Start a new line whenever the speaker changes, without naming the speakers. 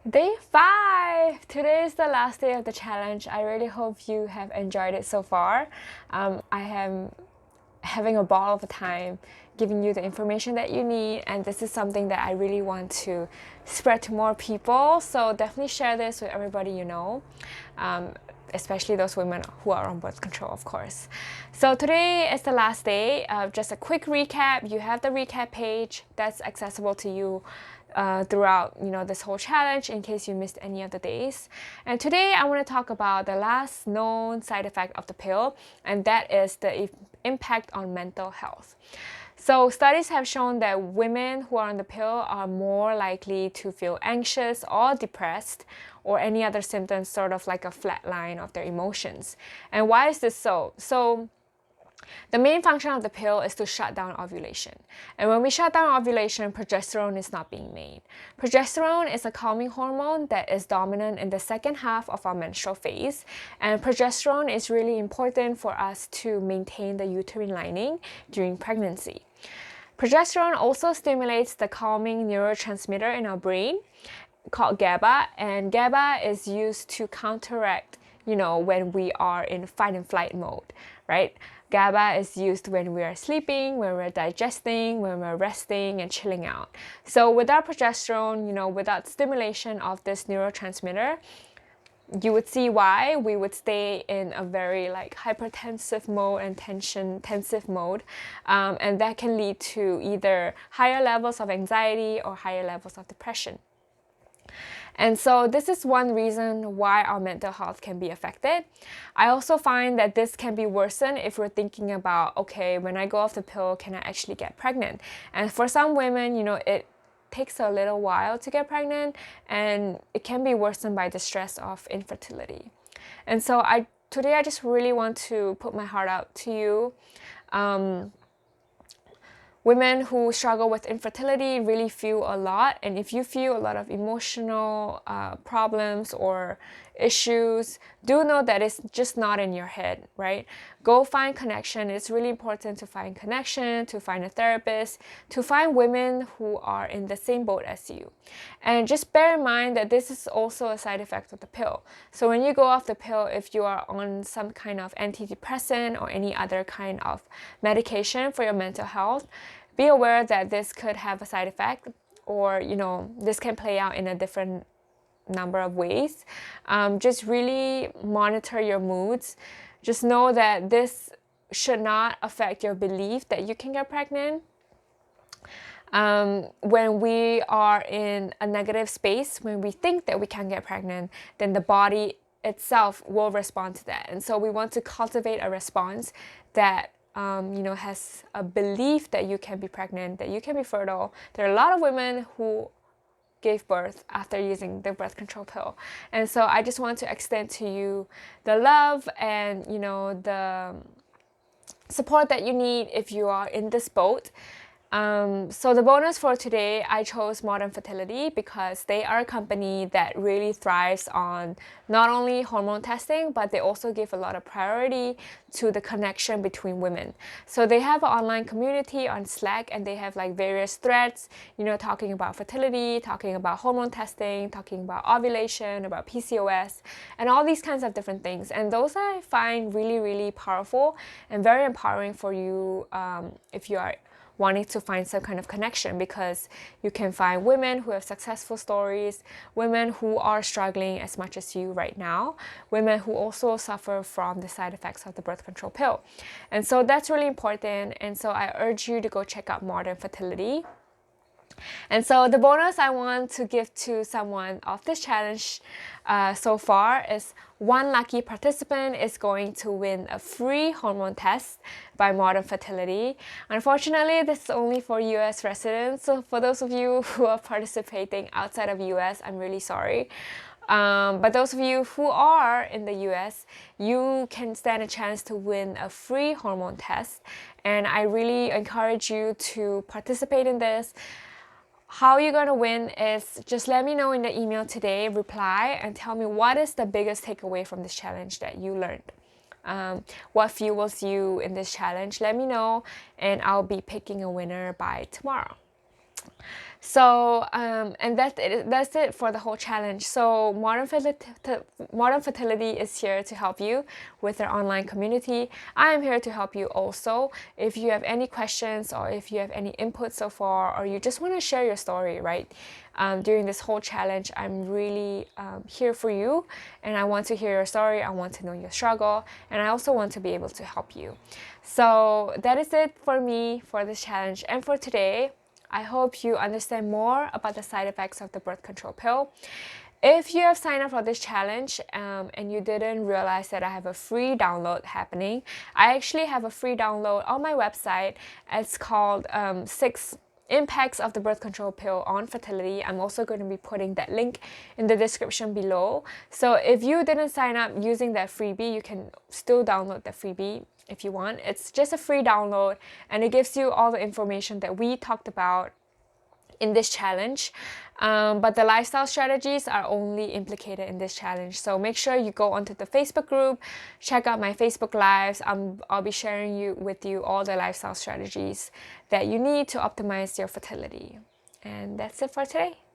Day 5! Today is the last day of the challenge. I really hope you have enjoyed it so far. I am having a ball of a time giving you the information that you need, and this is something that I really want to spread to more people. So definitely share this with everybody you know. Especially those women who are on birth control, of course. So today is the last day. Just a quick recap. You have the recap page that's accessible to you throughout this whole challenge in case you missed any of the days. And today I want to talk about the last known side effect of the pill, and that is the impact on mental health. So studies have shown that women who are on the pill are more likely to feel anxious or depressed or any other symptoms, sort of like a flat line of their emotions. And why is this so? So the main function of the pill is to shut down ovulation. And when we shut down ovulation, progesterone is not being made. Progesterone is a calming hormone that is dominant in the second half of our menstrual phase. And progesterone is really important for us to maintain the uterine lining during pregnancy. Progesterone also stimulates the calming neurotransmitter in our brain called GABA, and GABA is used to counteract, when we are in fight and flight mode, right? GABA is used when we are sleeping, when we're digesting, when we're resting and chilling out. So without progesterone, without stimulation of this neurotransmitter, you would see why we would stay in a very hypertensive mode and tensive mode, and that can lead to either higher levels of anxiety or higher levels of depression. And so this is one reason why our mental health can be affected. I also find that this can be worsened if we're thinking about, okay, when I go off the pill, can I actually get pregnant? And for some women, it takes a little while to get pregnant, and it can be worsened by the stress of infertility. And so today I just really want to put my heart out to you. Women who struggle with infertility really feel a lot, and if you feel a lot of emotional problems or issues, do know that it's just not in your head, right? Go find connection. It's really important to find connection, to find a therapist, to find women who are in the same boat as you. And just bear in mind that this is also a side effect of the pill. So when you go off the pill, if you are on some kind of antidepressant or any other kind of medication for your mental health, be aware that this could have a side effect, or this can play out in a different number of ways. Just really monitor your moods. Just know that this should not affect your belief that you can get pregnant. When we are in a negative space, when we think that we can get pregnant, then the body itself will respond to that. And so we want to cultivate a response that has a belief that you can be pregnant, that you can be fertile. There are a lot of women who gave birth after using the birth control pill. And so I just want to extend to you the love and, the support that you need if you are in this boat. So the bonus for today, I chose Modern Fertility because they are a company that really thrives on not only hormone testing, but they also give a lot of priority to the connection between women. So they have an online community on Slack, and they have various threads, talking about fertility, talking about hormone testing, talking about ovulation, about PCOS, and all these kinds of different things. And those I find really, really powerful and very empowering for you if you are wanting to find some kind of connection, because you can find women who have successful stories, women who are struggling as much as you right now, women who also suffer from the side effects of the birth control pill. And so that's really important. And so I urge you to go check out Modern Fertility. And so the bonus I want to give to someone of this challenge so far is one lucky participant is going to win a free hormone test by Modern Fertility. Unfortunately, this is only for US residents. So for those of you who are participating outside of US, I'm really sorry. But those of you who are in the US, you can stand a chance to win a free hormone test. And I really encourage you to participate in this. How you're going to win is just let me know in the email today, reply, and tell me what is the biggest takeaway from this challenge that you learned. What fuels you in this challenge? Let me know, and I'll be picking a winner by tomorrow. So, and that's it for the whole challenge. So Modern Fertility is here to help you with their online community. I am here to help you also. If you have any questions or if you have any input so far, or you just want to share your story, right? During this whole challenge, I'm really here for you, and I want to hear your story. I want to know your struggle, and I also want to be able to help you. So that is it for me for this challenge and for today. I hope you understand more about the side effects of the birth control pill. If you have signed up for this challenge and you didn't realize that I have a free download happening, I actually have a free download on my website. It's called 6 Impacts of the Birth Control Pill on Fertility. I'm also going to be putting that link in the description below. So if you didn't sign up using that freebie, you can still download the freebie if you want. It's just a free download, and it gives you all the information that we talked about in this challenge, but the lifestyle strategies are only implicated in this challenge. So make sure you go onto the Facebook group, check out my Facebook lives. I'll be sharing with you all the lifestyle strategies that you need to optimize your fertility. And that's it for today.